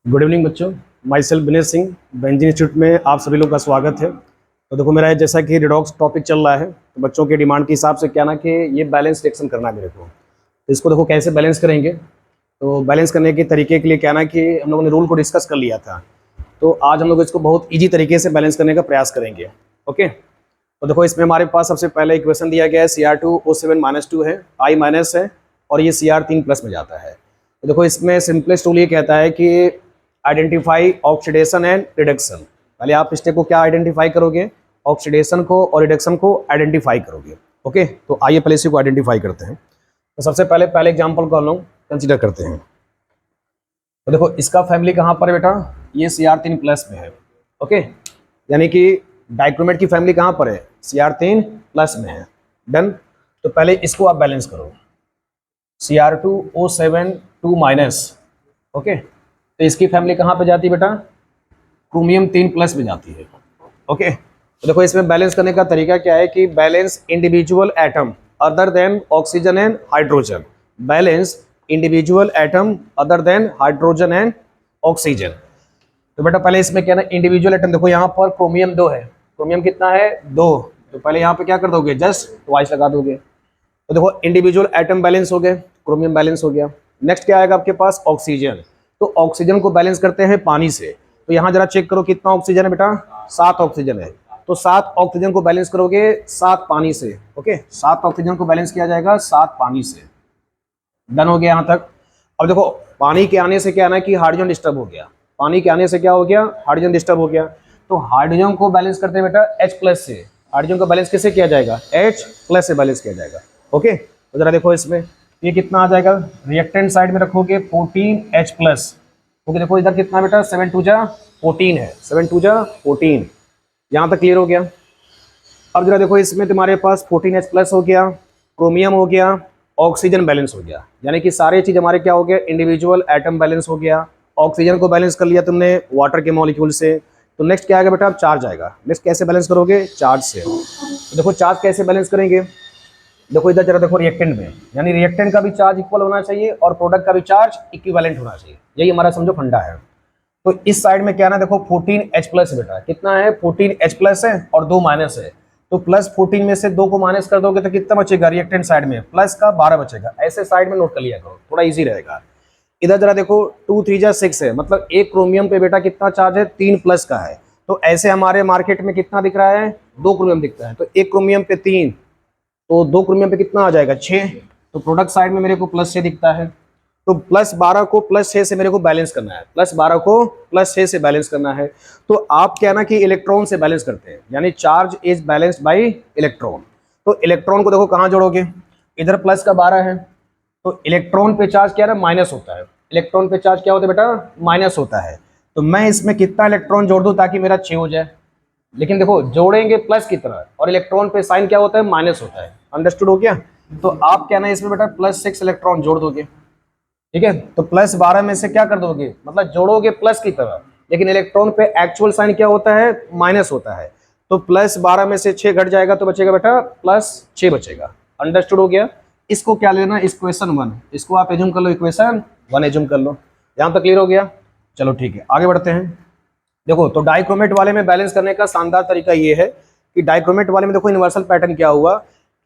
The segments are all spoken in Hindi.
गुड इवनिंग बच्चों। My self Vinesh Singh, Benji institute में आप सभी लोग का स्वागत है। तो देखो मेरा जैसा कि रिडॉक्स टॉपिक चल रहा है, तो बच्चों के डिमांड के हिसाब से क्या ना कि ये बैलेंस रिएक्शन करना है मेरे को। तो इसको देखो कैसे बैलेंस करेंगे। तो बैलेंस करने के तरीके के लिए क्या ना कि हम लोगों ने रूल को डिस्कस कर लिया था। तो आज हम लोग इसको बहुत ईजी तरीके से बैलेंस करने का प्रयास करेंगे। ओके, तो देखो इसमें हमारे पास सबसे पहले इक्वेशन दिया गया है Cr2O7-2 है, I माइनस है और ये Cr3 प्लस में जाता है। तो देखो इसमें सिंपलेस्ट रूल ये कहता है कि आइडेंटिफाई ऑक्सीडेशन एंड रिडक्शन। पहले आप स्टेप को क्या आइडेंटिफाई करोगे, ऑक्सीडेशन को और रिडक्शन को आइडेंटिफाई करोगे। ओके, तो आइए पहले इसी को आइडेंटिफाई करते हैं। तो सबसे पहले एग्जांपल को हम लोग कंसिडर करते हैं। तो देखो इसका फैमिली कहाँ पर है बेटा, ये Cr3 प्लस में है। ओके, यानी कि डाइक्रोमेट की फैमिली कहाँ पर है, Cr3 प्लस में है। डन। तो पहले इसको आप बैलेंस करो, Cr2O7 माइनस। ओके, तो इसकी फैमिली कहाँ पे जाती है बेटा, क्रोमियम 3 प्लस में जाती है। ओके, तो देखो इसमें बैलेंस करने का तरीका क्या है कि balance individual atom other than oxygen and hydrogen. Balance individual atom other than hydrogen and oxygen. तो बेटा पहले इसमें क्या ना, इंडिविजुअल एटम देखो यहाँ पर क्रोमियम 2 है। क्रोमियम कितना है, 2। तो पहले यहाँ पे क्या कर दोगे, जस्ट ट्वाइस लगा दोगे। तो देखो इंडिविजुअल एटम बैलेंस हो गए, क्रोमियम बैलेंस हो गया। नेक्स्ट क्या आएगा आपके पास, ऑक्सीजन। तो ऑक्सीजन को बैलेंस करते हैं पानी से। तो यहाँ जरा चेक करो कितना ऑक्सीजन है बेटा, 7 ऑक्सीजन है। तो 7 ऑक्सीजन को बैलेंस करोगे 7 पानी से। ओके, 7 ऑक्सीजन को बैलेंस किया जाएगा 7 पानी से। डन हो गया यहाँ तक। अब देखो पानी के आने से क्या है ना कि हाइड्रोजन डिस्टर्ब हो गया। पानी के आने से क्या हो गया, हाइड्रोजन डिस्टर्ब हो गया। तो हाइड्रोजन को बैलेंस करते हैं बेटा H प्लस से। हाइड्रोजन को बैलेंस कैसे किया जाएगा, H प्लस से बैलेंस किया जाएगा। ओके, तो जरा देखो इसमें ये कितना आ जाएगा, रिएक्टेंट साइड में रखोगे 14H प्लस। ओके, देखो इधर कितना बेटा, 7 2 जा 14 है, 7 2 जा 14। यहाँ तक क्लियर हो गया। अब जरा देखो इसमें तुम्हारे पास 14H प्लस हो गया, क्रोमियम हो गया, ऑक्सीजन बैलेंस हो गया। यानी कि सारे चीज़ हमारे क्या हो गया, इंडिविजुअल एटम बैलेंस हो गया। ऑक्सीजन को बैलेंस कर लिया तुमने वाटर के मॉलिक्यूल से। तो नेक्स्ट क्या आएगा बेटा, अब चार्ज आएगा। नेक्स्ट कैसे बैलेंस करोगे, चार्ज से। तो देखो चार्ज कैसे बैलेंस करेंगे, देखो इधर जरा देखो रिएक्टेंट में, यानी रिएक्टेंट का भी चार्ज इक्वल होना चाहिए और प्रोडक्ट का भी चार्ज इक्विवेलेंट होना चाहिए। यही हमारा समझो फंडा है। तो इस साइड में क्या ना, देखो 14H प्लस बेटा कितना है, 14H प्लस है और 2 माइनस है। तो प्लस 14 में से 2 को माइनस कर दोगे तो कितना बचेगा, रिएक्टेंट साइड में प्लस का 12 बचेगा। ऐसे साइड में नोट कर लिया करो, थोड़ा इजी रहेगा। इधर जरा देखो 2 3 जा 6 है, मतलब एक क्रोमियम पे बेटा कितना चार्ज है, 3 प्लस का है। तो ऐसे हमारे मार्केट में कितना दिख रहा है, 2 क्रोमियम दिखता है। तो एक क्रोमियम पे 3, तो 2 क्रोमियम पे कितना आ जाएगा, 6। तो प्रोडक्ट साइड में मेरे को प्लस 6 दिखता है। तो प्लस 12 को प्लस 6 से मेरे को बैलेंस करना है, प्लस 12 को प्लस 6 से बैलेंस करना है। तो आप क्या ना कि इलेक्ट्रॉन से बैलेंस करते हैं, यानी charge is balanced bye electron. तो इलेक्ट्रॉन को देखो कहाँ जोड़ोगे, इधर प्लस का 12 है। तो इलेक्ट्रॉन पे चार्ज क्या है, माइनस होता है। इलेक्ट्रॉन पे चार्ज क्या होता है बेटा, माइनस होता है। तो मैं इसमें कितना इलेक्ट्रॉन जोड़ दूं ताकि मेरा 6 हो जाए। लेकिन देखो जोड़ेंगे प्लस की तरह और इलेक्ट्रॉन पे साइन क्या होता है, माइनस होता है। अंडरस्टूड हो गया। तो आप क्या ना इसमें बेटा प्लस 6 इलेक्ट्रॉन जोड़ दोगे। ठीक है, तो प्लस 12 में से क्या कर दोगे, मतलब जोड़ोगे प्लस की तरह, लेकिन इलेक्ट्रॉन पे एक्चुअल साइन क्या होता है, माइनस होता है। तो प्लस 12 में से 6 घट जाएगा तो बचेगा बेटा प्लस 6 बचेगा। अंडरस्टूड हो गया। इसको क्या लेना, इक्वेशन 1, इसको आप एज्यूम कर लो, इक्वेशन 1 एज्यूम कर लो। यहाँ तक क्लियर हो गया। चलो ठीक है, आगे बढ़ते हैं। देखो तो डाइक्रोमेट वाले में बैलेंस करने का शानदार तरीका ये है कि डाइक्रोमेट वाले में देखो यूनिवर्सल पैटर्न क्या हुआ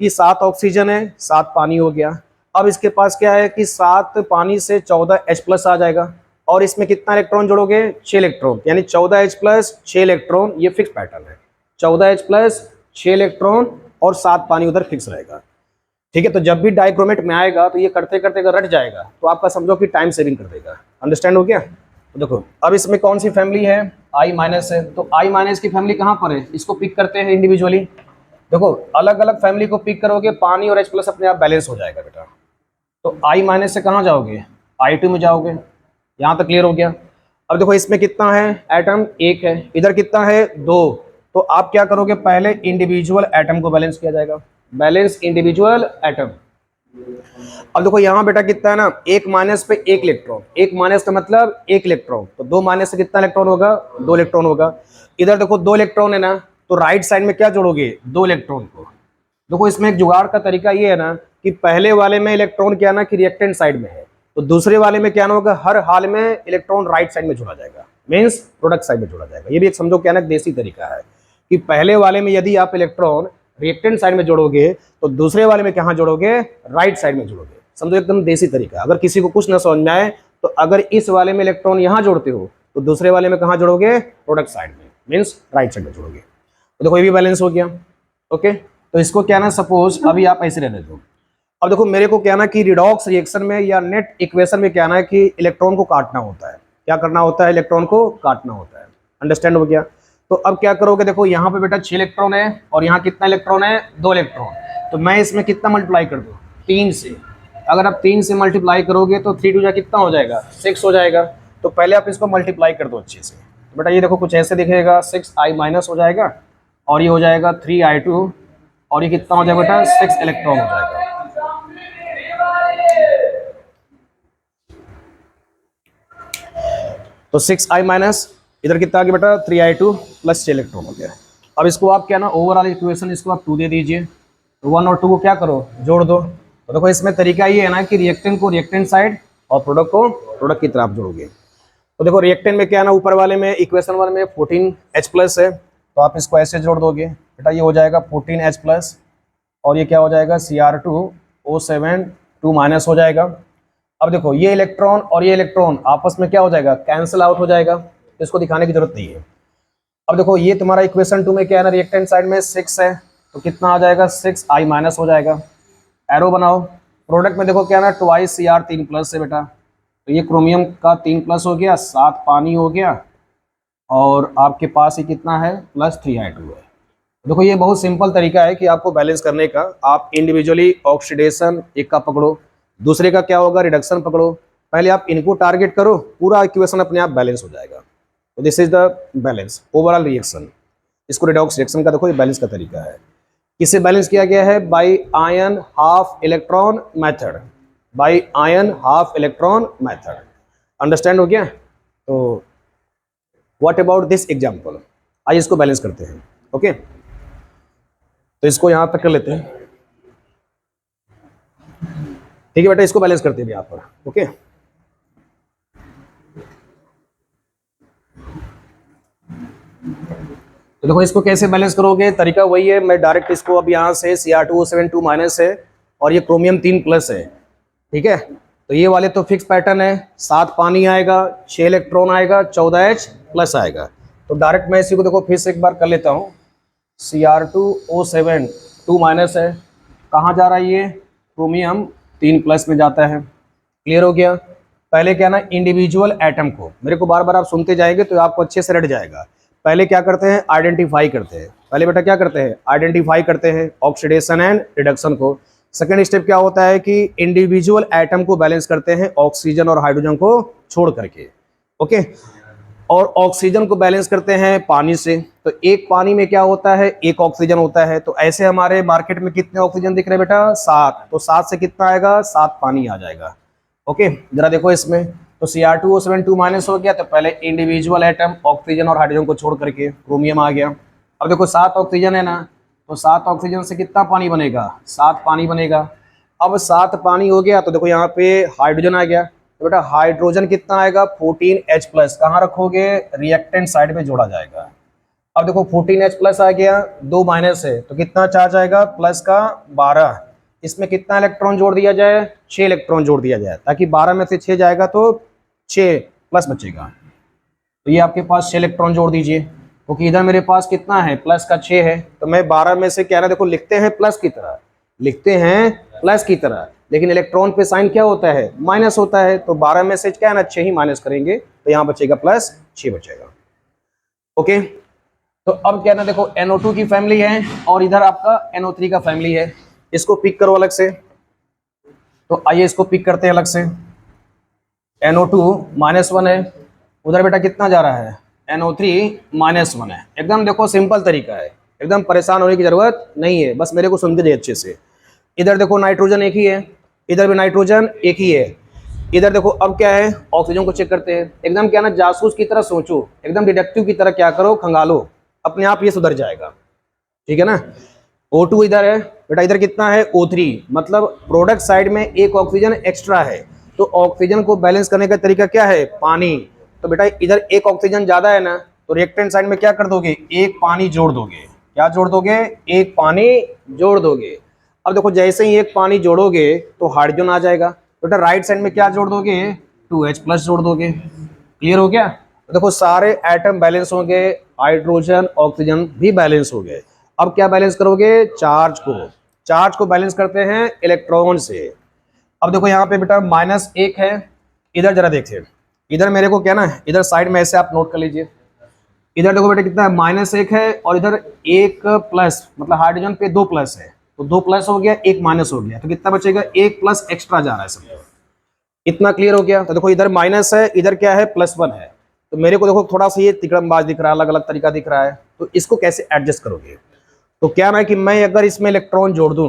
कि 7 ऑक्सीजन है, 7 पानी हो गया। अब इसके पास क्या है कि 7 पानी से 14H प्लस आ जाएगा और इसमें कितना इलेक्ट्रॉन जोड़ोगे, 6 इलेक्ट्रॉन, यानी 14H प्लस 6 इलेक्ट्रॉन। ये फिक्स पैटर्न है, 14H प्लस 6 इलेक्ट्रॉन और 7 पानी उधर फिक्स रहेगा। ठीक है, तो जब भी डाइक्रोमेट में आएगा तो ये करते करते अगर रट जाएगा तो आपका समझो कि टाइम सेविंग कर देगा। अंडरस्टैंड हो गया। तो देखो अब इसमें कौन सी फैमिली है, I माइनस है। तो I माइनस की फैमिली कहाँ पर है, इसको पिक करते हैं इंडिविजुअली। देखो अलग अलग फैमिली को पिक करोगे, पानी और H प्लस अपने आप बैलेंस हो जाएगा बेटा। तो I माइनस से कहाँ जाओगे, I2 में जाओगे। यहाँ तक क्लियर हो गया। अब देखो इसमें कितना है, एटम 1 है, इधर कितना है, 2। तो आप क्या करोगे, पहले इंडिविजुअल एटम को बैलेंस किया जाएगा, बैलेंस इंडिविजुअल एटम। अब देखो यहाँ बेटा कितना है ना, 1 माइनस पे 1 इलेक्ट्रॉन, 1 माइनस का मतलब 1 इलेक्ट्रॉन। तो 2 माइनस से कितना इलेक्ट्रॉन होगा, 2 इलेक्ट्रॉन होगा। इधर देखो 2 इलेक्ट्रॉन है ना, तो राइट साइड में क्या जोड़ोगे, 2 इलेक्ट्रॉन को। देखो इसमें एक जुगाड़ का तरीका ये है ना कि पहले वाले में इलेक्ट्रॉन क्या ना कि रिएक्टेंट साइड में है, तो दूसरे वाले में क्या ना होगा, हर हाल में इलेक्ट्रॉन राइट साइड में जोड़ा जाएगा, मीन्स प्रोडक्ट साइड में जोड़ा जाएगा। ये भी एक समझो क्या ना देसी तरीका है कि पहले वाले में यदि आप इलेक्ट्रॉन रिएक्टेंट साइड में जोड़ोगे तो दूसरे वाले में कहाँ जोड़ोगे, राइट साइड में जोड़ोगे। समझो एकदम देसी तरीका। अगर किसी को कुछ ना समझ में आए तो अगर इस वाले में इलेक्ट्रॉन यहाँ जोड़ते हो तो दूसरे वाले में कहाँ जोड़ोगे, प्रोडक्ट साइड में, मीन्स राइट साइड में जोड़ोगे। तो देखो ये भी बैलेंस हो गया। ओके, तो इसको क्या ना सपोज अभी आप ऐसे रहने दो। अब देखो मेरे को क्या ना कि रिडॉक्स रिएक्शन में या नेट इक्वेशन में क्या ना कि इलेक्ट्रॉन को काटना होता है। क्या करना होता है, इलेक्ट्रॉन को काटना होता है। अंडरस्टैंड हो गया। तो अब क्या करोगे, देखो यहाँ पे बेटा 6 इलेक्ट्रॉन है और यहाँ कितना इलेक्ट्रॉन है, 2 इलेक्ट्रॉन। तो मैं इसमें कितना मल्टीप्लाई कर दूँ, 3 से। अगर आप 3 से मल्टीप्लाई करोगे तो 3 2 जा कितना हो जाएगा, 6 हो जाएगा। तो पहले आप इसको मल्टीप्लाई कर दो अच्छे से। तो बेटा ये देखो कुछ ऐसे दिखेगा, 6i माइनस हो जाएगा और ये हो जाएगा 3i2 और ये कितना हो जाएगा बेटा, 6 इलेक्ट्रॉन हो जाएगा। तो 6i माइनस इधर कितना आ गया बेटा, 3i2 प्लस 6 इलेक्ट्रॉन हो गया। अब इसको आप क्या ना ओवरऑल इक्वेशन इसको आप 2 दे दीजिए। तो 1 और 2 को क्या करो, जोड़ दो। तो देखो इसमें तरीका ये है ना कि रिएक्टेंट को रिएक्टेंट साइड और प्रोडक्ट को प्रोडक्ट की तरफ जोड़ोगे। तो देखो रिएक्टेंट में क्या है ना, ऊपर वाले में इक्वेशन 1 में 14H प्लस है, तो आप इसको ऐसे जोड़ दोगे बेटा, ये हो जाएगा 14H प्लस और ये क्या हो जाएगा, Cr2O7 2 माइनस हो जाएगा। अब देखो ये इलेक्ट्रॉन और ये इलेक्ट्रॉन आपस में क्या हो जाएगा, कैंसिल आउट हो जाएगा। तो इसको दिखाने की जरूरत नहीं है। अब देखो ये तुम्हारा इक्वेशन 2 में क्या है ना, रिएक्टेंट साइड में 6 है, तो कितना आ जाएगा, 6i माइनस हो जाएगा। एरो बनाओ। प्रोडक्ट में देखो क्या है ना, ट्वाइस Cr 3 प्लस है बेटा, तो ये क्रोमियम का 3 प्लस हो गया, 7 पानी हो गया और आपके पास ही कितना है, प्लस 3i2 है। देखो ये बहुत सिंपल तरीका है कि आपको बैलेंस करने का। आप इंडिविजुअली ऑक्सीडेशन एक का पकड़ो, दूसरे का क्या होगा, रिडक्शन पकड़ो। पहले आप इनको टारगेट करो, पूरा इक्वेशन अपने आप बैलेंस हो जाएगा। तो this is the balance overall reaction. इसको रिडॉक्स रिएक्शन का देखो ये बैलेंस का तरीका है। किससे बैलेंस किया गया है, by ion half electron method, by ion half electron method. Understand हो गया। तो व्हाट अबाउट दिस एग्जांपल, आइए इसको बैलेंस करते हैं। ओके, तो इसको यहां तक कर लेते हैं। ठीक है बेटा, इसको बैलेंस करते हैं यहाँ पर। ओके, तो देखो इसको कैसे बैलेंस करोगे, तरीका वही है। मैं डायरेक्ट इसको अब यहाँ से Cr2O7 2 माइनस है और ये क्रोमियम 3 प्लस है, ठीक है। तो ये वाले तो फिक्स पैटर्न है, 7 पानी आएगा, 6 इलेक्ट्रॉन आएगा, 14H प्लस आएगा। तो डायरेक्ट मैं इसी को देखो फिर से एक बार कर लेता हूँ। Cr2O7 2 माइनस है, कहाँ जा रहा है ये, क्रोमियम 3 प्लस में जाता है। क्लियर हो गया। पहले क्या ना, इंडिविजुअल एटम को, मेरे को बार बार आप सुनते जाएंगे तो आपको अच्छे से रट जाएगा। पहले क्या करते हैं, आइडेंटिफाई करते हैं। पहले बेटा क्या करते हैं, आइडेंटिफाई करते हैं ऑक्सीडेशन एंड रिडक्शन को। सेकंड स्टेप क्या होता है कि इंडिविजुअल एटम को बैलेंस करते हैं ऑक्सीजन और हाइड्रोजन को छोड़ करके। ओके, और ऑक्सीजन को बैलेंस करते हैं पानी से। तो एक पानी में क्या होता है, एक ऑक्सीजन होता है। तो ऐसे हमारे मार्केट में कितने ऑक्सीजन दिख रहे हैं बेटा, 7। तो 7 से कितना आएगा, 7 पानी आ जाएगा। ओके, जरा देखो इसमें, तो Cr2O7 2 माइनस हो गया, तो पहले इंडिविजुअल एटम ऑक्सीजन और हाइड्रोजन को छोड़ करके क्रोमियम आ गया। अब देखो 7 ऑक्सीजन है ना, तो 7 ऑक्सीजन से कितना पानी बनेगा, 7 पानी बनेगा। अब 7 पानी हो गया तो देखो यहाँ पे हाइड्रोजन आ गया। तो बेटा हाइड्रोजन कितना आएगा, 14H प्लस। कहाँ रखोगे, रिएक्टेंट साइड में जोड़ा जाएगा। अब देखो 14H प्लस आ गया, 2 माइनस है, तो कितना चार्ज आएगा, प्लस का 12। इसमें कितना इलेक्ट्रॉन जोड़ दिया जाए, 6 इलेक्ट्रॉन जोड़ दिया जाए, ताकि 12 में से 6 जाएगा तो 6 प्लस बचेगा। तो ये आपके पास 6 इलेक्ट्रॉन जोड़ दीजिए, क्योंकि इधर मेरे पास कितना है, प्लस का 6 है। तो मैं 12 में से क्या ना, देखो लिखते हैं प्लस की तरह, लिखते हैं प्लस की तरह, लेकिन इलेक्ट्रॉन पे साइन क्या होता है, माइनस होता है। तो 12 में से क्या है ना, 6 ही माइनस करेंगे, तो यहाँ बचेगा प्लस 6 बचेगा। ओके, तो अब क्या ना, देखो NO2 की फैमिली है और इधर आपका NO3 का फैमिली है। इसको पिक करो अलग से। तो आइए इसको पिक करते हैं अलग से। NO2 -1 है, उधर बेटा कितना जा रहा है, NO3 -1 है। एकदम देखो सिंपल तरीका है, एकदम परेशान होने की जरूरत नहीं है, बस मेरे को सुनते जाइए अच्छे से। इधर देखो नाइट्रोजन एक ही है, इधर भी नाइट्रोजन एक ही है। इधर देखो अब क्या है, ऑक्सीजन को चेक करते हैं। एकदम क्या ना, जासूस की तरह सोचो, एकदम डिटेक्टिव की तरह क्या करो, खंगालो, अपने आप ये सुधर जाएगा। ठीक है ना। O2 इधर है बेटा, इधर कितना है, O3, मतलब प्रोडक्ट साइड में एक ऑक्सीजन एक्स्ट्रा है। तो ऑक्सीजन को बैलेंस करने का तरीका क्या है, पानी। तो बेटा इधर एक ऑक्सीजन ज्यादा है ना, तो रिएक्टेंट साइड में क्या कर दोगे, एक पानी जोड़ दोगे। क्या जोड़ दोगे, एक पानी जोड़ दोगे। अब देखो जैसे ही एक पानी जोड़ोगे तो हाइड्रोजन आ जाएगा। बेटा राइट साइड में क्या जोड़ दोगे, 2H+ जोड़ दोगे। क्लियर हो गया। तो देखो सारे एटम बैलेंस हो गए, हाइड्रोजन ऑक्सीजन भी बैलेंस हो गए। अब क्या बैलेंस करोगे, चार्ज को। चार्ज को बैलेंस करते हैं इलेक्ट्रॉन से। अब देखो यहाँ पे बेटा -1 है, इधर जरा देखिए, इधर मेरे को क्या ना, इधर साइड में ऐसे आप नोट कर लीजिए। इधर देखो बेटा कितना है, -1 है, और इधर एक प्लस, मतलब हाइड्रोजन पे 2 प्लस है, तो 2 प्लस हो गया, एक माइनस हो गया, तो कितना बचेगा, एक प्लस एक्स्ट्रा जा रहा है समझो। इतना क्लियर हो गया। तो देखो इधर माइनस है, इधर क्या है, +1 है। तो मेरे को देखो थोड़ा सा ये तिकड़मबाज दिख रहा है, अलग अलग तरीका दिख रहा है, तो इसको कैसे एडजस्ट करोगे। तो क्या है कि मैं अगर इसमें इलेक्ट्रॉन जोड़ दूं,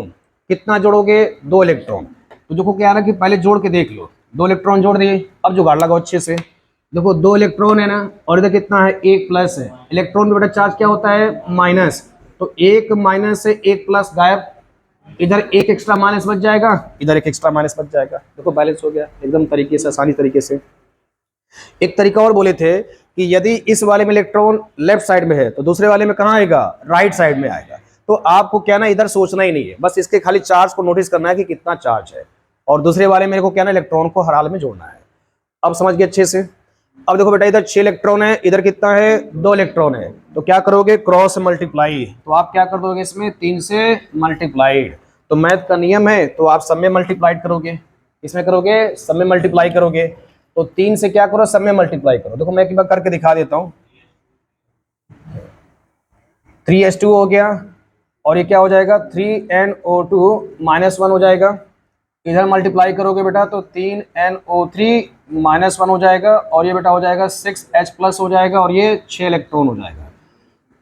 कितना जोड़ोगे, 2 इलेक्ट्रॉन। तो देखो क्या है ना कि पहले जोड़ के देख लो, 2 इलेक्ट्रॉन जोड़ दिए, अब जुगाड़ लगाओ अच्छे से। देखो 2 इलेक्ट्रॉन है ना, और इधर कितना है, एक प्लस है। इलेक्ट्रॉन में बेटा चार्ज क्या होता है, माइनस, तो एक माइनस से एक प्लस गायब, इधर एक एक्स्ट्रा माइनस बच जाएगा, इधर एक एक्स्ट्रा माइनस बच जाएगा। देखो बैलेंस हो गया एकदम तरीके से, आसानी तरीके से। एक तरीका और बोले थे कि यदि इस वाले में इलेक्ट्रॉन लेफ्ट साइड में है तो दूसरे वाले में कहाँ आएगा, राइट साइड में आएगा। तो आपको क्या ना इधर सोचना ही नहीं है, बस इसके खाली चार्ज को नोटिस करना है कि कितना चार्ज है, और दूसरे वाले मेरे को क्या ना इलेक्ट्रॉन को हर हाल में जोड़ना है। अब समझ गए अच्छे से। अब देखो बेटा इधर 6 इलेक्ट्रॉन है, इधर कितना है, 2 इलेक्ट्रॉन है, तो क्या करोगे, क्रॉस मल्टीप्लाई। तो आप क्या कर दोगे इसमें, 3 से मल्टीप्लाइड। तो मैथ का नियम है, तो आप सब में मल्टीप्लाइड करोगे, इसमें करोगे, सब में मल्टीप्लाई करोगे। तो 3 से क्या करो, सब में मल्टीप्लाई करो। देखो मैं एक बार करके दिखा देता हूं। 3H2 हो गया, और ये क्या हो जाएगा, 3NO2 -1 हो जाएगा। इधर मल्टीप्लाई करोगे बेटा तो 3NO3 -1 हो जाएगा, और ये बेटा हो जाएगा 6H+ हो जाएगा, और ये 6 इलेक्ट्रॉन हो जाएगा।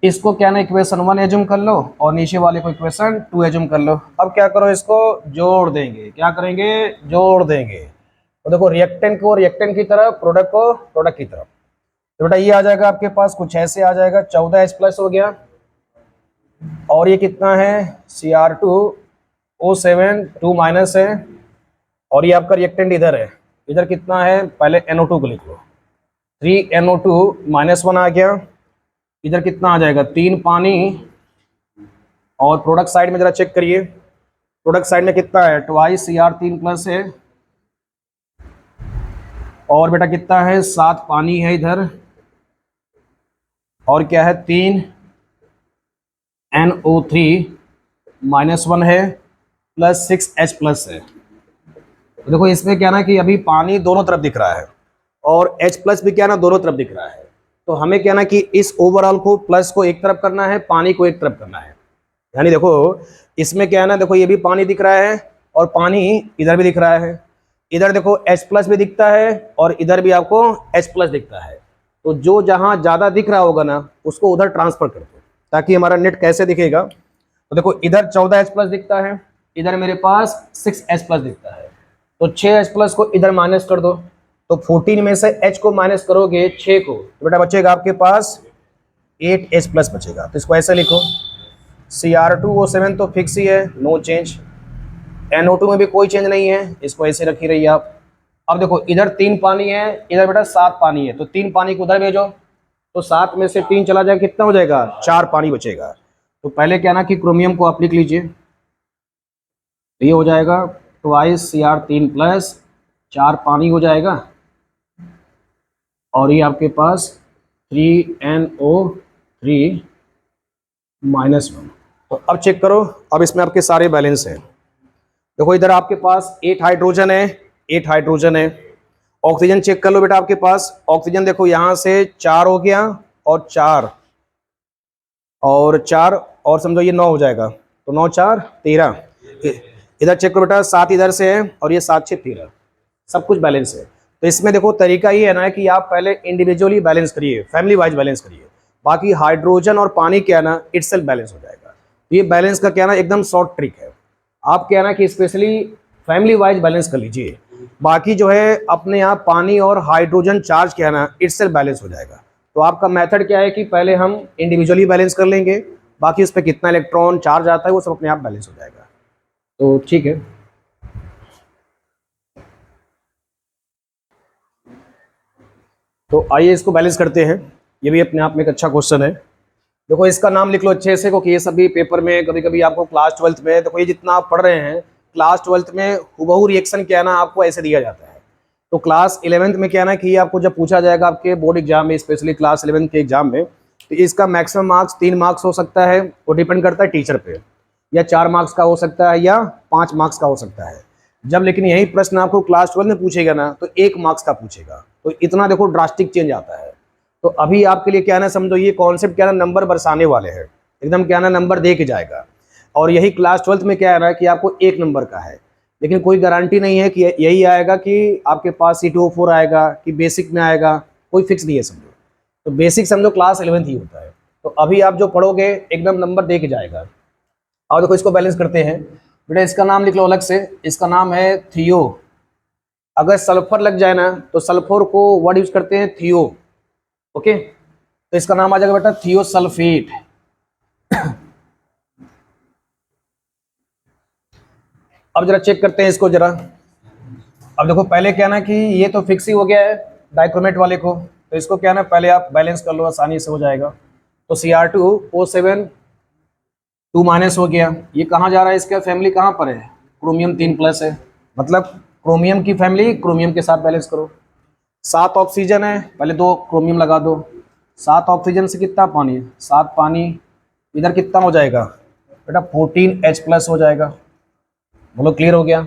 इसको क्या ना इक्वेशन 1 एज्यूम कर लो, और नीचे वाले को इक्वेशन 2 एज्यूम कर लो। अब क्या करो, इसको जोड़ देंगे। क्या करेंगे, जोड़ देंगे। तो देखो रिएक्टेंट को रिएक्टेंट की तरफ, प्रोडक्ट को प्रोडक्ट की तरफ। तो बेटा ये आ जाएगा आपके पास कुछ ऐसे आ जाएगा, 14H+ हो गया, और ये कितना है, Cr2O7 2 माइनस है, और ये आपका रिएक्टेंट इधर है, इधर कितना है, पहले NO2 को लिख लो, 3NO2 -1 आ गया। इधर कितना आ जाएगा, 3 पानी, और प्रोडक्ट साइड में जरा चेक करिए, प्रोडक्ट साइड में कितना है, 2 Cr3+ है, और बेटा कितना है, 7 पानी है इधर, और क्या है, 3NO3 -1 है, प्लस 6H+ है। तो देखो इसमें क्या ना कि अभी पानी दोनों तरफ दिख रहा है, और H+ भी क्या ना दोनों तरफ दिख रहा है। तो हमें क्या ना कि इस ओवरऑल को, प्लस को एक तरफ करना है, पानी को एक तरफ करना है। यानी देखो इसमें क्या है ना, देखो ये भी पानी दिख रहा है, और पानी इधर भी दिख रहा है। इधर देखो H+ भी दिखता है, और इधर भी आपको H+ दिखता है। तो जो जहां ज्यादा दिख रहा होगा ना, उसको उधर ट्रांसफर कर दो, ताकि हमारा नेट कैसे दिखेगा। तो देखो इधर 14H+ दिखता है, इधर मेरे पास 6H+ दिखता है, तो 6H+ को इधर माइनस कर दो। तो 14 में से H को माइनस करोगे 6 को, तो बेटा बचेगा आपके पास 8H+ बचेगा। तो इसको ऐसे लिखो, Cr2O7 तो फिक्स ही है, नो चेंज। NO2 में भी कोई चेंज नहीं है, इसको ऐसे रखी रहिए आप। अब देखो इधर 3 पानी है, इधर बेटा 7 पानी है, तो 3 पानी को उधर भेजो, तो 7 में से 3 चला जाएगा, कितना हो जाएगा, 4 पानी बचेगा। तो पहले क्या ना कि क्रोमियम को आप लिख लीजिए, तो ये हो जाएगा 2 Cr3+, 4 पानी हो जाएगा, और ये आपके पास 3NO3 -1। तो अब चेक करो, अब इसमें आपके सारे बैलेंस हैं। देखो इधर आपके पास 8 हाइड्रोजन है, 8 हाइड्रोजन है। ऑक्सीजन चेक कर लो बेटा, आपके पास ऑक्सीजन देखो यहां से 4 हो गया, और 4 और 4, और समझो ये 9 हो जाएगा, तो 9 4 13। इधर चेक करो बेटा, 7 इधर से है, और ये 7 6 13, सब कुछ बैलेंस है। तो इसमें देखो तरीका ये है ना कि आप पहले इंडिविजुअली बैलेंस करिए, फैमिली वाइज बैलेंस करिए, बाकी हाइड्रोजन और पानी क्या ना इटसेल्फ बैलेंस हो जाएगा। तो ये बैलेंस का क्या ना एकदम शॉर्ट ट्रिक है। आप क्या ना कि स्पेशली फैमिली वाइज बैलेंस कर लीजिए, बाकी जो है अपने आप पानी और हाइड्रोजन चार्ज क्या है ना इटसेल्फ बैलेंस हो जाएगा। तो आपका मेथड क्या है कि पहले हम इंडिविजुअली बैलेंस कर लेंगे, बाकी उस पर कितना इलेक्ट्रॉन चार्ज आता है वो सब अपने आप बैलेंस हो जाएगा। तो ठीक है। तो आइए इसको बैलेंस करते हैं। ये भी अपने आप में एक अच्छा क्वेश्चन है। देखो इसका नाम लिख लो अच्छे से, क्योंकि ये सभी पेपर में कभी कभी आपको क्लास 12th में, देखो ये जितना आप पढ़ रहे हैं क्लास 12th में हुबहू रिएक्शन क्या है ना आपको ऐसे दिया जाता है। तो क्लास 11th में क्या है ना कि आपको जब पूछा जाएगा आपके बोर्ड एग्जाम में, स्पेशली क्लास 11th के एग्जाम में, तो इसका मैक्सिमम मार्क्स 3 मार्क्स हो सकता है, वो डिपेंड करता है टीचर पे, या 4 मार्क्स का हो सकता है या 5 मार्क्स का हो सकता है। जब लेकिन यही प्रश्न आपको क्लास 12 में पूछेगा ना तो 1 मार्क्स का पूछेगा। तो इतना देखो ड्रास्टिक चेंज आता है। तो अभी आपके लिए क्या ना समझो, ये कॉन्सेप्ट क्या ना नंबर बरसाने वाले हैं, एकदम क्या ना नंबर दे के जाएगा। और यही क्लास 12th में क्या है ना कि आपको 1 नंबर का है, लेकिन कोई गारंटी नहीं है कि यही आएगा कि आपके पास C204 आएगा कि बेसिक में आएगा, कोई फिक्स नहीं है समझो। तो बेसिक समझो क्लास 11th ही होता है। तो अभी आप जो पढ़ोगे एकदम नंबर दे के जाएगा। और देखो इसको बैलेंस करते हैं। बेटा इसका नाम लिख लो अलग से, इसका नाम है थियो। अगर सल्फर लग जाए ना तो सल्फर को वर्ड यूज करते हैं थियो। ओके, तो इसका नाम आ जाएगा बेटा थियोसल्फेट। अब जरा चेक करते हैं इसको जरा। अब देखो पहले क्या ना कि ये तो फिक्स ही हो गया है डाइक्रोमेट वाले को, तो इसको क्या ना पहले आप बैलेंस कर लो, आसानी से हो जाएगा। तो Cr2O7 2 माइनस हो गया। ये कहाँ जा रहा है, इसका फैमिली कहाँ पर है, क्रोमियम 3+ है, मतलब क्रोमियम की फैमिली क्रोमियम के साथ बैलेंस करो। 7 ऑक्सीजन है, पहले 2 क्रोमियम लगा दो। 7 ऑक्सीजन से कितना पानी, 7 पानी, इधर कितना हो जाएगा बेटा 14H+ हो जाएगा। बोलो क्लियर हो गया।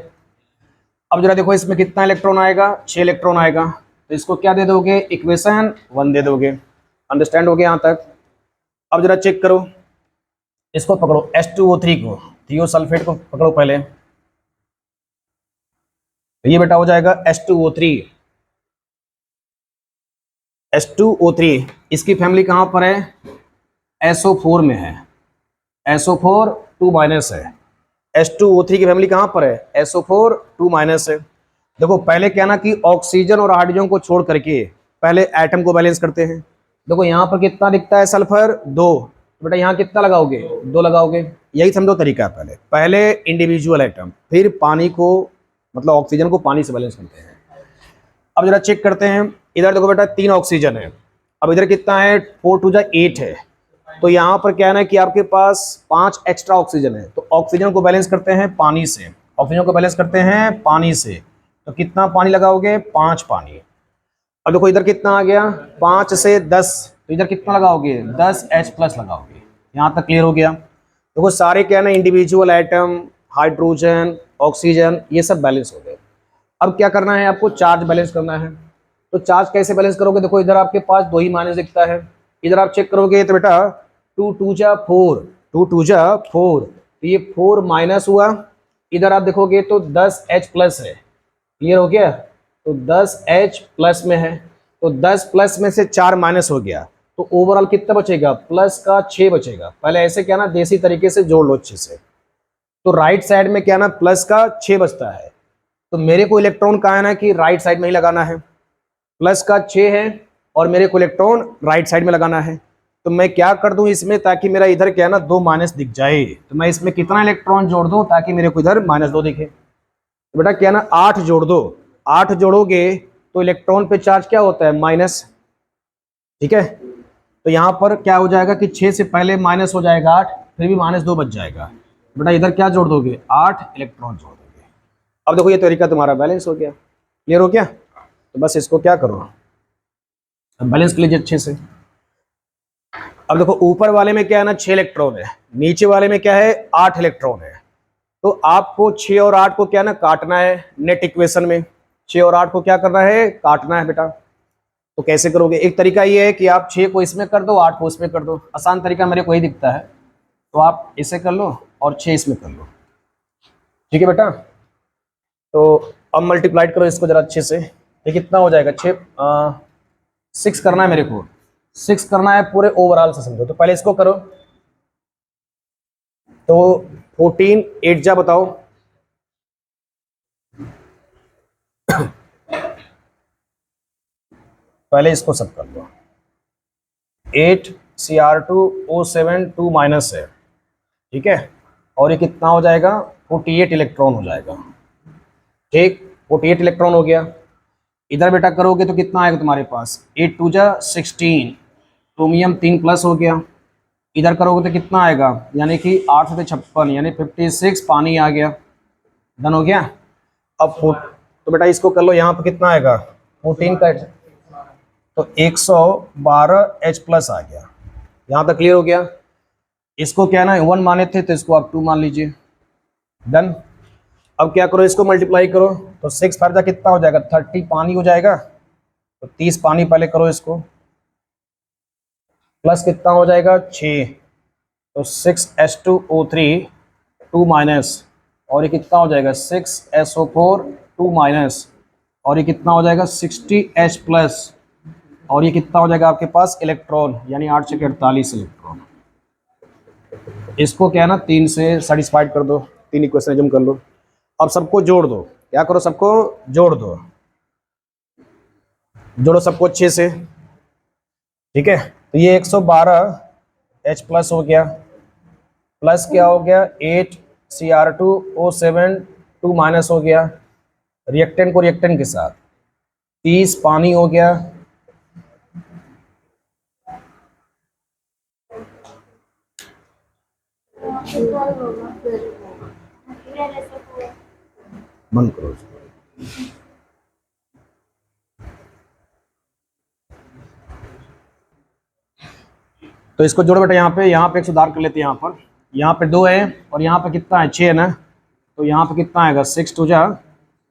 अब जरा देखो इसमें कितना इलेक्ट्रॉन आएगा, 6 इलेक्ट्रॉन आएगा। तो इसको क्या दे दोगे, इक्वेशन 1 दे दोगे। अंडरस्टैंड हो गया यहाँ तक। अब जरा चेक करो, इसको पकड़ो H2O3 को, थियोसल्फेट को पकड़ो पहले। तो ये बेटा हो जाएगा H2O3। H2O3 इसकी फैमिली कहाँ पर है, SO4 में है। SO4 2 माइनस है। H2O3 की फैमिली कहाँ पर है, SO4 2 माइनस है। देखो पहले क्या ना कि ऑक्सीजन और हाइड्रोजन को छोड़ करके पहले एटम को बैलेंस करते हैं। देखो यहाँ पर कितना दिखता है सल्फर 2, तो बेटा यहाँ कितना लगाओगे, 2 लगाओगे। यही समझो तरीका है, पहले पहले इंडिविजुअल एटम, फिर पानी को मतलब ऑक्सीजन को पानी से बैलेंस करते हैं। अब जरा चेक करते हैं, इधर देखो बेटा 3 ऑक्सीजन है, अब इधर कितना है 4 2 8 है। तो यहाँ पर क्या है ना कि आपके पास 5 एक्स्ट्रा ऑक्सीजन है, तो ऑक्सीजन को बैलेंस करते हैं पानी से, ऑक्सीजन को बैलेंस करते हैं पानी से। तो कितना पानी लगाओगे, 5 पानी। अब देखो इधर कितना आ गया 5 से 10, तो इधर कितना लगाओगे 10H+ लगाओगे। यहाँ तक क्लियर हो गया। देखो सारे क्या है ना इंडिविजुअल एटम, हाइड्रोजन, ऑक्सीजन, ये सब बैलेंस हो गए। अब क्या करना है आपको, चार्ज बैलेंस करना है। तो चार्ज कैसे बैलेंस करोगे, देखो इधर आपके पास 2 ही माइनस दिखता है, इधर आप चेक करोगे तो बेटा 2 2 जा 4, 2 2 जा 4, तो ये 4 माइनस हुआ। इधर आप देखोगे तो 10H+ है। क्लियर हो गया, तो 10H+ में है, तो 10+ में से 4 माइनस हो गया, तो ओवरऑल कितना बचेगा, प्लस का 6 बचेगा। पहले ऐसे क्या ना देसी तरीके से जोड़ लो अच्छे से। तो राइट साइड में क्या ना प्लस का 6 बचता है, तो मेरे को इलेक्ट्रॉन कहा है ना कि राइट साइड में ही लगाना है। प्लस का 6 है और मेरे को इलेक्ट्रॉन राइट साइड में लगाना है। तो मैं क्या कर दूं इसमें, ताकि मेरा इधर क्या है ना 2 माइनस दिख जाए, तो मैं इसमें कितना इलेक्ट्रॉन जोड़ दूं ताकि मेरे को इधर -2 दिखे। तो बेटा क्या ना 8 जोड़ दो, 8 जोड़ोगे तो इलेक्ट्रॉन पे चार्ज क्या होता है, माइनस। ठीक है, तो यहाँ पर क्या हो जाएगा कि 6 से पहले माइनस हो जाएगा 8, फिर भी -2 बच जाएगा। बेटा इधर क्या जोड़ दोगे, 8 इलेक्ट्रॉन जोड़ दोगे। अब देखो ये तरीका तुम्हारा बैलेंस हो गया। क्लियर हो गया, तो बस इसको क्या करो, अब बैलेंस कर लीजिए अच्छे से। अब देखो ऊपर वाले में क्या है ना 6 इलेक्ट्रॉन है, नीचे वाले में क्या है 8 इलेक्ट्रॉन है। तो आपको 6 और 8 को क्या ना काटना है नेट इक्वेशन में, 6 और 8 को क्या करना है, काटना है बेटा। तो कैसे करोगे, एक तरीका ये है कि आप 6 को इसमें कर दो, 8 को इसमें कर दो। आसान तरीका मेरे को ही दिखता है, तो आप इसे कर लो और 6 इसमें कर लो। ठीक है बेटा, तो अब मल्टीप्लाइड करो इसको जरा अच्छे से। ये कितना हो जाएगा 6 करना है मेरे को, 6 करना है पूरे ओवरऑल से समझो। तो पहले इसको करो, तो 14 8 जा बताओ, पहले इसको सब कर लो। 8 Cr2O7 2 माइनस है, ठीक है, और ये कितना हो जाएगा 48 इलेक्ट्रॉन हो जाएगा। ठीक, 48 इलेक्ट्रॉन हो गया। इधर बेटा करोगे तो कितना आएगा तुम्हारे पास, 8 2 जा 16, क्रोमियम 3 प्लस हो गया। इधर करोगे तो कितना आएगा, यानी कि 8 से 56 यानी 56 पानी आ गया। डन हो गया। अब तो बेटा इसको कर लो, यहाँ पे कितना आएगा 14 का, तो 112 H प्लस आ गया। यहाँ तक क्लियर हो गया। इसको क्या ना 1 माने थे तो इसको आप 2 मान लीजिए। डन। अब क्या करो, इसको मल्टीप्लाई करो तो 6 फाइव कितना हो जाएगा 30 पानी हो जाएगा, तो 30 पानी पहले करो इसको, प्लस कितना हो जाएगा 6, तो 6H2O3 2 माइनस, और ये कितना हो जाएगा 6SO4 2 माइनस, और ये कितना हो जाएगा 60H प्लस, और ये कितना हो जाएगा आपके पास इलेक्ट्रॉन, यानी 8 से 48 इलेक्ट्रॉन। इसको क्या है ना 3 से सेटिस्फाइड कर दो, 3 इक्वेशन एज्यूम कर लो। अब सबको जोड़ दो, क्या करो सबको जोड़ दो, जोड़ो सबको अच्छे से। ठीक है, तो ये 112 H प्लस हो गया, प्लस क्या हो गया 8 Cr2O7 2 माइनस हो गया, रिएक्टेंट को रिएक्टेंट के साथ 30 पानी हो गया, बंद करो। तो इसको जोड़ो बेटा, यहाँ पे एक सुधार कर लेते हैं। यहाँ पे 2 है और यहाँ पे कितना है 6 है ना, तो यहाँ पे कितना आएगा 6 2 जा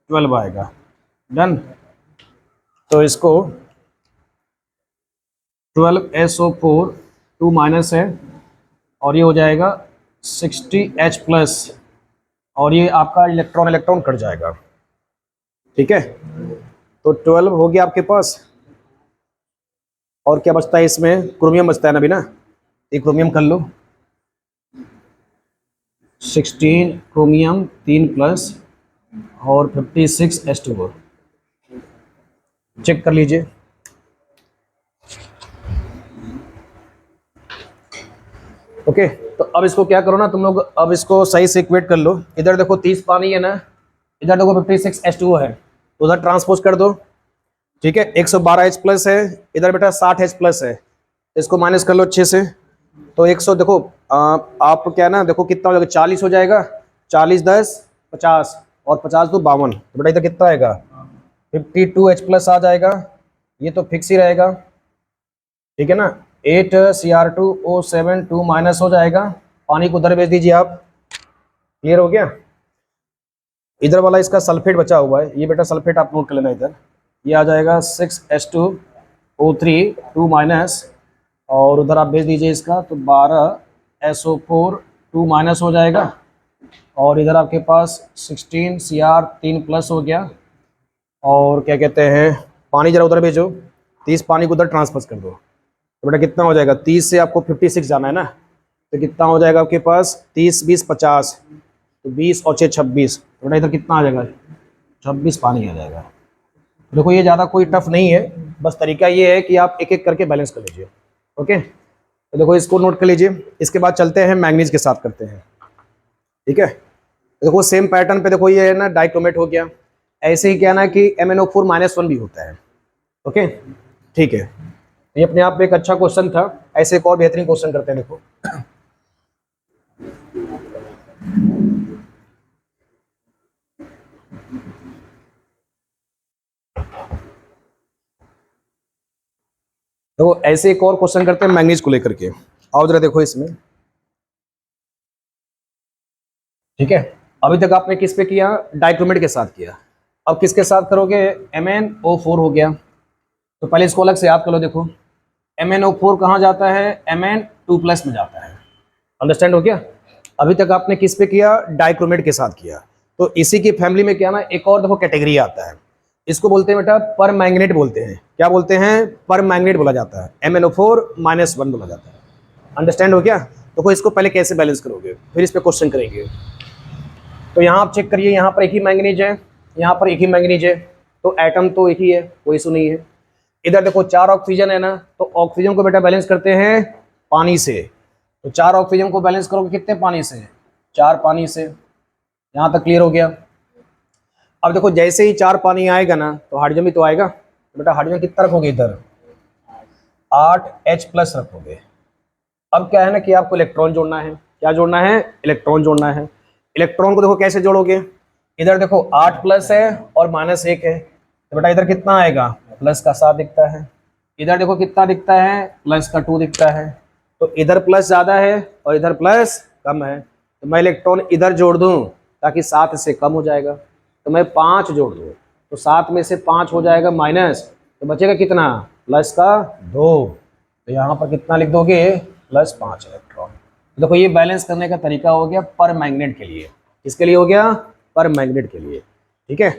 12 आएगा। डन। तो इसको 12SO4 2 माइनस है, और ये हो जाएगा 60H प्लस, और ये आपका इलेक्ट्रॉन इलेक्ट्रॉन कट जाएगा। ठीक है, तो 12 हो गया आपके पास, और क्या बचता है इसमें, क्रोमियम बचता है ना अभी ना, ये क्रोमियम कर लो, 16 क्रोमियम 3 प्लस और 56H2O, चेक कर लीजिए। ओके, तो अब इसको क्या करो ना तुम लोग, अब इसको सही से इक्वेट कर लो। इधर देखो 30 पानी है ना, इधर देखो 56H2O है, तो उधर ट्रांसपोज कर दो। ठीक है, 112H प्लस है, इधर बेटा 60H प्लस है, इसको माइनस कर लो अच्छे से। तो 100 देखो आप क्या ना देखो कितना हो जाएगा 40 हो जाएगा, 40 10 50 और 50 तो 52, तो बेटा इधर कितना आएगा 52H प्लस आ जाएगा, ये तो फिक्स ही रहेगा। ठीक है ना, 8 Cr2O7 2 माइनस हो जाएगा, पानी को उधर भेज दीजिए आप। क्लियर हो गया। इधर वाला इसका सल्फेट बचा हुआ है, ये बेटा सल्फेट आप नोट कर लेना इधर, ये आ जाएगा 6H2O3 2 माइनस, और उधर आप भेज दीजिए इसका, तो 12SO4 2 माइनस हो जाएगा, और इधर आपके पास 16 Cr 3 प्लस हो गया, और क्या कहते हैं पानी जरा उधर भेजो, 30 पानी को उधर ट्रांसफर कर दो, तो बेटा कितना हो जाएगा 30 से आपको 56 जाना है ना, तो कितना हो जाएगा आपके पास 30 20 50, तो 20 और 6 26, तो बेटा इधर कितना आ जाएगा 26 पानी आ जाएगा। देखो ये ज़्यादा कोई टफ नहीं है, बस तरीका ये है कि आप एक एक करके बैलेंस कर लीजिए। ओके, तो देखो इसको नोट कर लीजिए। इसके बाद चलते हैं मैंगनीज के साथ करते हैं। ठीक है, देखो सेम पैटर्न पे देखो ये है ना डाइक्रोमेट हो गया, ऐसे ही क्या ना कि MnO4 -1 भी होता है। ओके, ठीक है, ये अपने आप में एक अच्छा क्वेश्चन था, ऐसे एक और बेहतरीन क्वेश्चन करते हैं। देखो तो ऐसे एक और क्वेश्चन करते हैं मैंगनीज को लेकर के, आओ जरा देखो इसमें। ठीक है, अभी तक आपने किस पे किया, डाइक्रोमेट के साथ किया, अब किसके साथ करोगे, MnO4 हो गया। तो पहले इसको अलग से याद कर लो। देखो MnO4 कहाँ जाता है, Mn2+ में जाता है। अंडरस्टैंड हो गया। अभी तक आपने किस पे किया, डाइक्रोमेट के साथ किया। तो इसी की फैमिली में क्या ना एक और देखो कैटेगरी आता है, इसको बोलते हैं बेटा पर मैंगनेट बोलते हैं। क्या बोलते हैं, पर मैंगनेट बोला जाता है, MnO4 -1 बोला जाता है। अंडरस्टैंड हो गया। देखो इसको पहले कैसे बैलेंस करोगे, फिर इस पे क्वेश्चन करेंगे। तो यहाँ आप चेक करिए, यहाँ पर एक ही मैंगनीज है, यहाँ पर एक ही मैंगनीज है, तो एटम तो एक ही है, कोई इशू नहीं है। इधर देखो 4 ऑक्सीजन है ना, तो ऑक्सीजन को बेटा बैलेंस करते हैं पानी से, तो 4 ऑक्सीजन को बैलेंस करोगे कितने पानी से, 4 पानी से। यहाँ तक क्लियर हो गया। अब देखो जैसे ही 4 पानी आएगा ना तो हाइड्रोजन भी तो आएगा, तो बेटा हाइड्रोजन कितना रखोगे इधर, 8H+ रखोगे। अब क्या है ना कि आपको इलेक्ट्रॉन जोड़ना है, क्या जोड़ना है, इलेक्ट्रॉन जोड़ना है। इलेक्ट्रॉन को देखो कैसे जोड़ोगे, इधर देखो 8+ है और -1 है, तो बेटा इधर कितना आएगा, प्लस का 7 दिखता है। इधर देखो कितना दिखता है, प्लस का 2 दिखता है। तो इधर प्लस ज्यादा है और इधर प्लस कम है, तो मैं इलेक्ट्रॉन इधर जोड़ दूं ताकि 7 से कम हो जाएगा। तो मैं 5 जोड़ दूं तो 7 में से 5 हो जाएगा माइनस, तो बचेगा कितना, प्लस का 2। तो यहाँ पर कितना लिख दोगे, +5 इलेक्ट्रॉन। देखो ये बैलेंस करने का तरीका हो गया पर मैग्नेट के लिए। किसके लिए हो गया, पर मैग्नेट के लिए। ठीक है,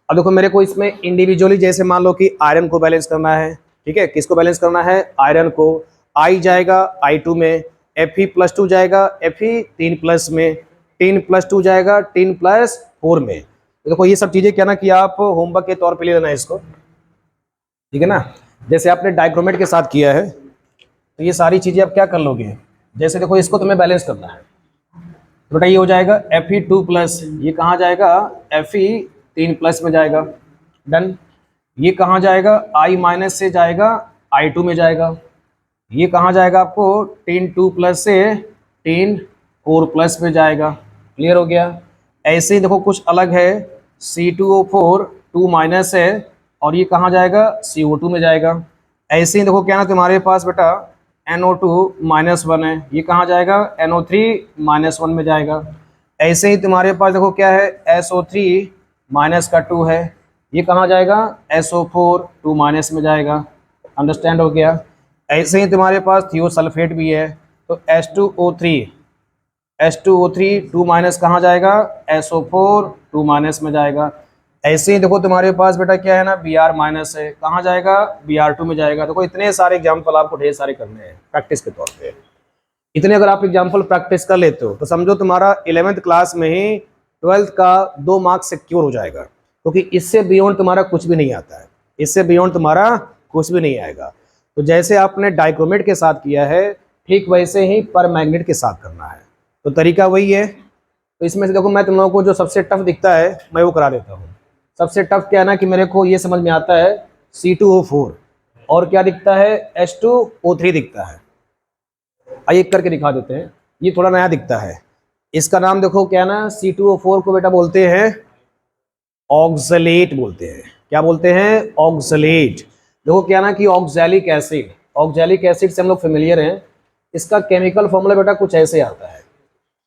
अब देखो मेरे को इसमें इंडिविजुअली, जैसे मान लो कि आयरन को बैलेंस करना है। ठीक है, किसको बैलेंस करना है, आयरन को। I जाएगा I2 में, Fe+2 जाएगा Fe3+ में, 10+2 जाएगा 10+4 में। तो देखो ये सब चीजें क्या ना कि आप होमवर्क के तौर पे ले लेना है इसको। ठीक है ना, जैसे आपने डाइक्रोमेट के साथ किया है तो ये सारी चीजें आप क्या कर लोगे, जैसे देखो इसको तुम्हें बैलेंस करना है, तो बेटा ये हो जाएगा Fe2+, ये कहाँ जाएगा, Fe3+ में जाएगा। डन। ये कहाँ जाएगा, I- से जाएगा I2 में जाएगा। ये कहाँ जाएगा आपको, 10(2+) से 10(4+) में जाएगा। क्लियर हो गया। ऐसे ही देखो कुछ अलग है, C2O4 2- है और ये कहाँ जाएगा, CO2 में जाएगा। ऐसे ही देखो क्या ना तुम्हारे पास बेटा NO2-1 है, ये कहाँ जाएगा, NO3-1 में जाएगा। ऐसे ही तुम्हारे पास देखो क्या है, SO3-2 है, ये कहाँ जाएगा, SO4 2- में जाएगा। अंडरस्टैंड हो गया। ऐसे ही तुम्हारे पास थियोसल्फेट भी है, तो H2O3 2- कहाँ जाएगा, SO4 2- में जाएगा। ऐसे ही देखो तुम्हारे पास बेटा क्या है ना, Br- है, कहाँ जाएगा, Br2 में जाएगा। देखो इतने सारे एग्जाम्पल आपको ढेर सारे करने हैं प्रैक्टिस के तौर पे। इतने अगर आप एग्जाम्पल प्रैक्टिस कर लेते हो तो समझो तुम्हारा 11th क्लास में ही 12th का 2 मार्क्स सिक्योर हो जाएगा, क्योंकि इससे बियॉन्ड तुम्हारा कुछ भी नहीं आता है, इससे बियॉन्ड तुम्हारा कुछ भी नहीं आएगा। तो जैसे आपने डाइक्रोमेट के साथ किया है ठीक वैसे ही पर मैग्नेट के साथ करना है, तो तरीका वही है। तो इसमें से देखो मैं तुम लोगों को जो सबसे टफ दिखता है मैं वो करा देता हूँ। सबसे टफ क्या है ना कि मेरे को ये समझ में आता है C2O4 और क्या दिखता है, H2O3 दिखता है। आइए एक करके दिखा देते हैं, ये थोड़ा नया दिखता है। इसका नाम देखो क्या ना, C2O4 को बेटा बोलते हैं ऑक्सलेट बोलते हैं। क्या बोलते हैं, ऑक्सलेट। देखो क्या ना कि ऑक्सैलिक एसिड, ऑक्सैलिक एसिड से हम लोग फेमिलियर हैं। इसका केमिकल फॉर्मूला बेटा कुछ ऐसे आता है,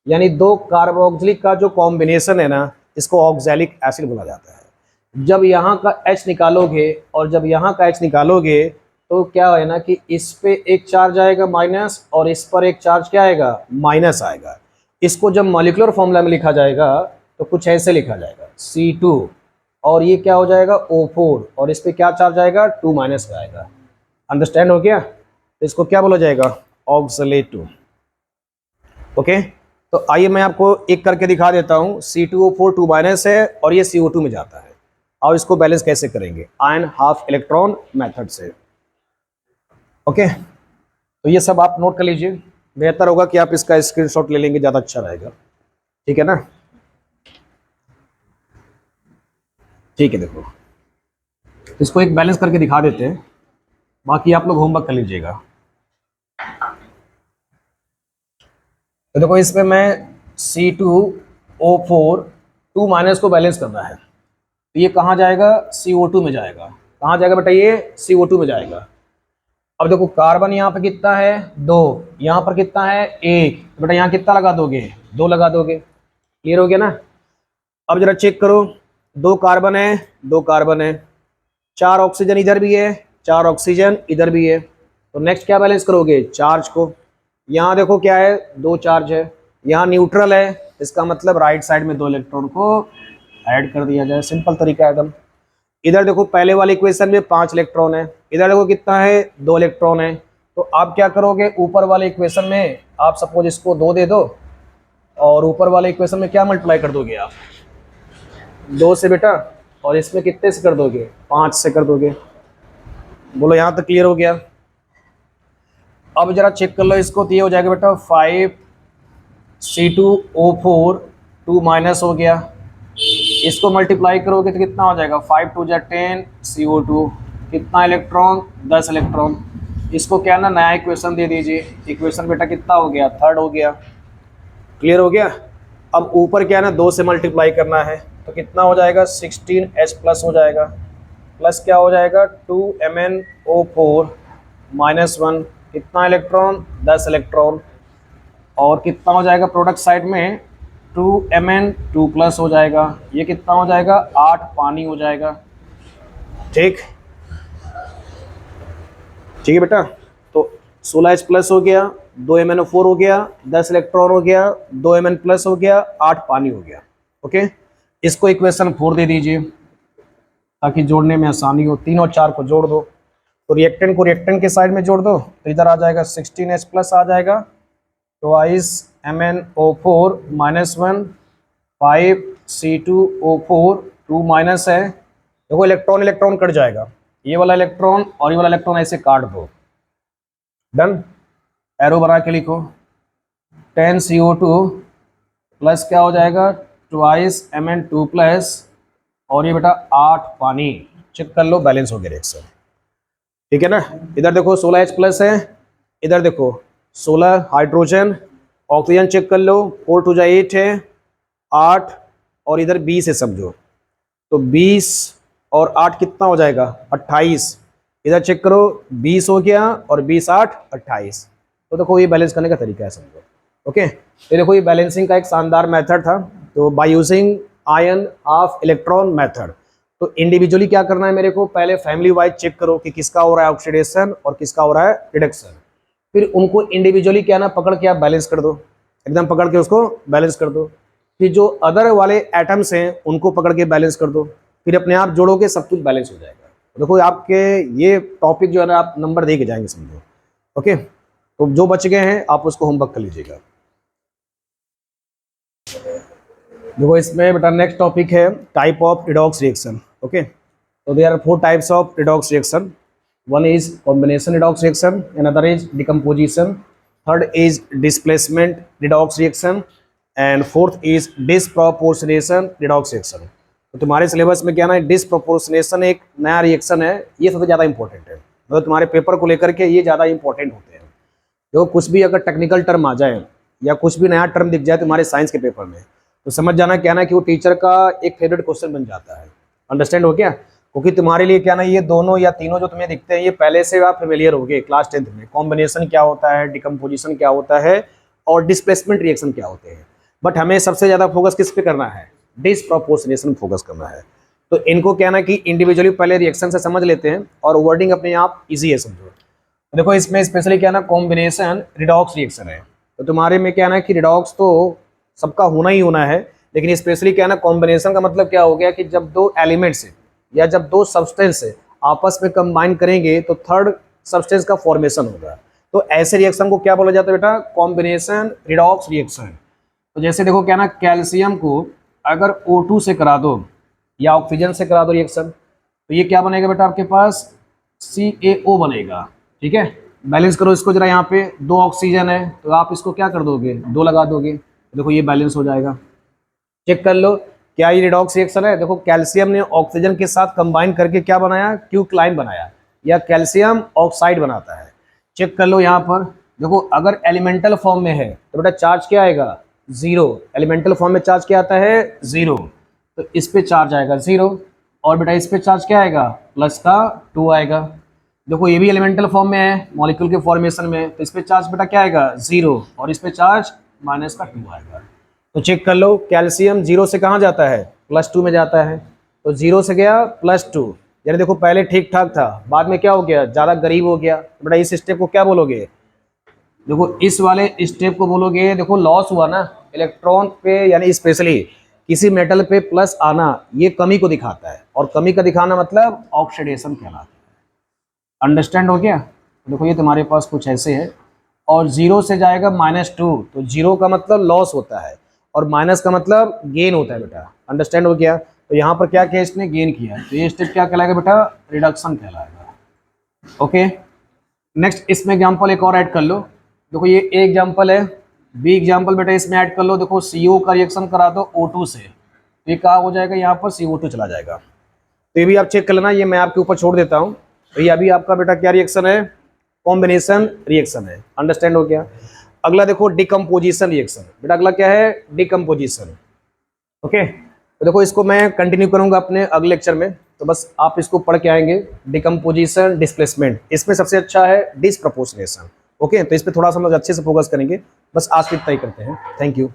यानी 2 कार्बोक्सिलिक का जो कॉम्बिनेशन है ना, इसको ऑक्सैलिक एसिड बोला जाता है। जब यहाँ का H निकालोगे और जब यहाँ का H निकालोगे तो क्या है ना कि इस पे एक चार्ज आएगा माइनस और इस पर एक चार्ज क्या आएगा, माइनस आएगा। इसको जब मॉलिक्यूलर फॉर्मूला में लिखा जाएगा तो कुछ ऐसे लिखा जाएगा C2 और ये क्या हो जाएगा O4 और इस पे क्या चार्ज आएगा, 2- का आएगा। अंडरस्टैंड हो गया। तो इसको क्या बोला जाएगा, ऑक्सलेट। ओके, तो आइए मैं आपको एक करके दिखा देता हूँ। C2O4 2- है और ये CO2 में जाता है, और इसको बैलेंस कैसे करेंगे, आयन हाफ इलेक्ट्रॉन मेथड से। ओके, तो ये सब आप नोट कर लीजिए, बेहतर होगा कि आप इसका स्क्रीनशॉट ले लेंगे, ज़्यादा अच्छा रहेगा। ठीक है ना, ठीक है। देखो इसको एक बैलेंस करके दिखा देते हैं, बाकी आप लोग होमवर्क कर लीजिएगा। तो देखो इसमें मैं C2O4 2- को बैलेंस करना है, तो ये कहाँ जाएगा, CO2 में जाएगा। कहाँ जाएगा बेटा, ये CO2 में जाएगा। अब देखो कार्बन यहाँ पे कितना है, 2, यहाँ पर कितना है, 1, तो बेटा यहाँ कितना लगा दोगे, 2 लगा दोगे। क्लियर हो गया ना। अब जरा चेक करो, 2 कार्बन है, 2 कार्बन है, 4 ऑक्सीजन इधर भी है, 4 ऑक्सीजन इधर भी है। तो नेक्स्ट क्या बैलेंस करोगे, चार्ज को। यहाँ देखो क्या है, 2 चार्ज है, यहाँ न्यूट्रल है, इसका मतलब राइट साइड में 2 इलेक्ट्रॉन को ऐड कर दिया जाए। सिंपल तरीका है एकदम। इधर देखो पहले वाले इक्वेशन में 5 इलेक्ट्रॉन है, इधर देखो कितना है, 2 इलेक्ट्रॉन है। तो आप क्या करोगे, ऊपर वाले इक्वेशन में आप सपोज इसको 2 दे दो और ऊपर वाले इक्वेशन में क्या मल्टीप्लाई कर दोगे आप, 2 से बेटा, और इसमें कितने से कर दोगे, 5 से कर दोगे। बोलो यहाँ तक क्लियर हो गया। अब जरा चेक कर लो इसको, तो ये हो जाएगा बेटा 5 C2O4 2- हो गया। इसको मल्टीप्लाई करोगे तो कितना हो जाएगा, 5 2 जा 10 CO2, कितना इलेक्ट्रॉन, 10 इलेक्ट्रॉन। इसको क्या ना नया इक्वेशन दे दीजिए, इक्वेशन बेटा कितना हो गया, थर्ड हो गया। क्लियर हो गया। अब ऊपर क्या है ना 2 से मल्टीप्लाई करना है, तो कितना हो जाएगा 16H प्लस हो जाएगा, प्लस क्या हो जाएगा 2MnO4 -1, कितना इलेक्ट्रॉन, 10 इलेक्ट्रॉन। और कितना हो जाएगा प्रोडक्ट साइड में 2Mn2 प्लस हो जाएगा, ये कितना हो जाएगा 8 पानी हो जाएगा। ठीक ठीक है बेटा। तो 16H प्लस हो गया, 2MnO4 हो गया, 10 इलेक्ट्रॉन हो गया, 2Mn प्लस हो गया, 8 पानी हो गया। ओके, इसको इक्वेशन 4 दे दीजिए ताकि जोड़ने में आसानी हो। 3 और 4 को जोड़ दो, तो रिएक्टेंट को रिएक्टेंट के साइड में जोड़ दो, तो इधर आ जाएगा 16H प्लस आ जाएगा, ट्वाइस MnO4 -1, 5 C2O4, 2 माइनस है। देखो इलेक्ट्रॉन इलेक्ट्रॉन कट जाएगा, ये वाला इलेक्ट्रॉन और ये वाला इलेक्ट्रॉन ऐसे काट दो। डन, एरो बना के लिखो, 10 CO2 प्लस क्या हो जाएगा ट्वाइस Mn2 प्लस, और ये बेटा 8 पानी। चेक कर लो, बैलेंस हो गया रिएक्शन। ठीक है ना। इधर देखो 16H प्लस है, इधर देखो 16 हाइड्रोजन, ऑक्सीजन चेक कर लो, 4 2 जा 8 है, 8 और इधर 20 है समझो, तो 20 और 8 कितना हो जाएगा 28। इधर चेक करो 20 हो गया और 20 8 28। तो देखो ये बैलेंस करने का तरीका है समझो। ओके, तो देखो ये बैलेंसिंग का एक शानदार मेथड था। तो by using ion of electron method, तो इंडिविजुअली क्या करना है मेरे को, पहले फैमिली वाइज चेक करो कि किसका हो रहा है ऑक्सीडेशन और किसका हो रहा है रिडक्शन। फिर उनको इंडिविजुअली क्या ना पकड़ के आप बैलेंस कर दो, एकदम पकड़ के उसको बैलेंस कर दो। फिर जो अदर वाले एटम्स हैं उनको पकड़ के बैलेंस कर दो, फिर अपने आप जोड़ोगे सब कुछ बैलेंस हो जाएगा। देखो आपके ये टॉपिक जो है ना आप नंबर दे के जाएंगे समझो। ओके, तो जो बच गए हैं आप उसको होमवर्क कर लीजिएगा। देखो इसमें बेटा नेक्स्ट टॉपिक है type of redox reaction. Okay, तो there are 4 types of redox reaction. One is combination redox reaction, another is decomposition, third is displacement redox reaction, and fourth is disproportionation redox reaction। तो तुम्हारे सिलेबस में क्या ना डिसप्रोपोर्शनेशन एक नया रिएक्शन है, ये सबसे ज़्यादा इंपॉर्टेंट है। मतलब तुम्हारे पेपर को लेकर के ये ज़्यादा इंपॉर्टेंट होते हैं। देखो कुछ भी अगर टेक्निकल टर्म आ जाए या कुछ भी नया टर्म दिख जाए तुम्हारे साइंस के पेपर में, तो समझ जाना क्या ना कि वो टीचर का एक फेवरेट क्वेश्चन बन जाता है। अंडरस्टैंड हो गया? क्योंकि तुम्हारे लिए क्या ना ये दोनों या तीनों जो तुम्हें दिखते हैं ये पहले से आप फेमिलियर हो गए क्लास 10th में। कॉम्बिनेशन क्या होता है, डिकम्पोजिशन क्या होता है और डिस्प्लेसमेंट रिएक्शन क्या होते हैं। बट हमें सबसे ज़्यादा फोकस किस पे करना है, डिसप्रोपोर्शनेशन फोकस करना है। तो इनको क्या ना कि इंडिविजुअली पहले रिएक्शन से समझ लेते हैं और वर्डिंग अपने आप ईजी है समझो। देखो इसमें स्पेशली क्या ना कॉम्बिनेशन रिडॉक्स रिएक्शन है। तो तुम्हारे में क्या ना कि रिडॉक्स तो सबका होना ही होना है, लेकिन स्पेशली क्या ना कॉम्बिनेशन का मतलब क्या हो गया कि जब दो एलिमेंट्स या जब दो सब्सटेंस आपस में कंबाइन करेंगे तो थर्ड सब्सटेंस का फॉर्मेशन होगा। तो ऐसे रिएक्शन को क्या बोला जाता है बेटा, कॉम्बिनेशन रिडॉक्स रिएक्शन। तो जैसे देखो क्या ना कैल्शियम को अगर O2 से करा दो या ऑक्सीजन से करा दो रिएक्शन, तो ये क्या बनेगा बेटा आपके पास CaO बनेगा। ठीक है, बैलेंस करो इसको जरा, यहाँ पे 2 ऑक्सीजन है तो आप इसको क्या कर दोगे 2 लगा दोगे, देखो ये बैलेंस हो जाएगा। चेक कर लो क्या ये रिडॉक्स रिएक्शन है। देखो कैल्शियम ने ऑक्सीजन के साथ कंबाइन करके क्या बनाया, क्यूक्लाइन बनाया या कैल्शियम ऑक्साइड बनाता है। चेक कर लो यहाँ पर, देखो अगर एलिमेंटल फॉर्म में है तो बेटा चार्ज क्या आएगा 0। एलिमेंटल फॉर्म में चार्ज क्या आता है 0, तो इस पे चार्ज आएगा 0 और बेटा इस पे चार्ज क्या आएगा प्लस का 2 आएगा। देखो ये भी एलिमेंटल फॉर्म में है मॉलिक्यूल के फॉर्मेशन में, तो इस पे चार्ज बेटा क्या आएगा 0 और इस पे चार्ज माइनस का 2 आएगा। तो चेक कर लो कैल्शियम 0 से कहाँ जाता है +2 में जाता है, तो 0 से गया +2, यानी देखो पहले ठीक ठाक था बाद में क्या हो गया ज़्यादा गरीब हो गया। तो बेटा इस स्टेप को क्या बोलोगे, देखो इस वाले स्टेप को बोलोगे, देखो लॉस हुआ ना इलेक्ट्रॉन पे, यानी स्पेशली किसी मेटल पे प्लस आना ये कमी को दिखाता है और कमी का दिखाना मतलब ऑक्सीडेशन कहलाता है। अंडरस्टैंड हो गया? देखो ये तुम्हारे पास कुछ ऐसे है और 0 से जाएगा -2, तो 0 का मतलब लॉस होता है और माइनस का मतलब गेन होता है बेटा। अंडरस्टैंड हो गया? तो यहाँ पर क्या किया इसने गेन किया, तो ये स्टेप क्या कहलाएगा बेटा रिडक्शन कहलाएगा। ओके, नेक्स्ट इसमें एग्जांपल एक और ऐड कर लो। देखो ये एग्जांपल है, बी एग्जांपल बेटा इसमें ऐड कर लो। देखो CO का रिएक्शन करा दो O2 से, तो ये क्या हो जाएगा, यहाँ पर CO2 चला जाएगा। तो ये भी आप चेक कर लेना, ये मैं आपके ऊपर छोड़ देता हूँ। तो ये अभी आपका बेटा क्या रिएक्शन है, कॉम्बिनेशन रिएक्शन है, अंडरस्टैंड हो गया। अगला देखो डिकम्पोजिशन रिएक्शन, बेटा अगला क्या है, डिकम्पोजिशन। ओके, तो देखो इसको मैं कंटिन्यू करूंगा अपने अगले लेक्चर में, तो बस आप इसको पढ़ के आएंगे। डिकम्पोजिशन, डिस्प्लेसमेंट, इसमें सबसे अच्छा है डिसप्रपोर्शनेशन। ओके, तो इस पर थोड़ा सा हम लोग अच्छे से फोकस करेंगे। बस आज की इतना ही करते हैं। Thank you.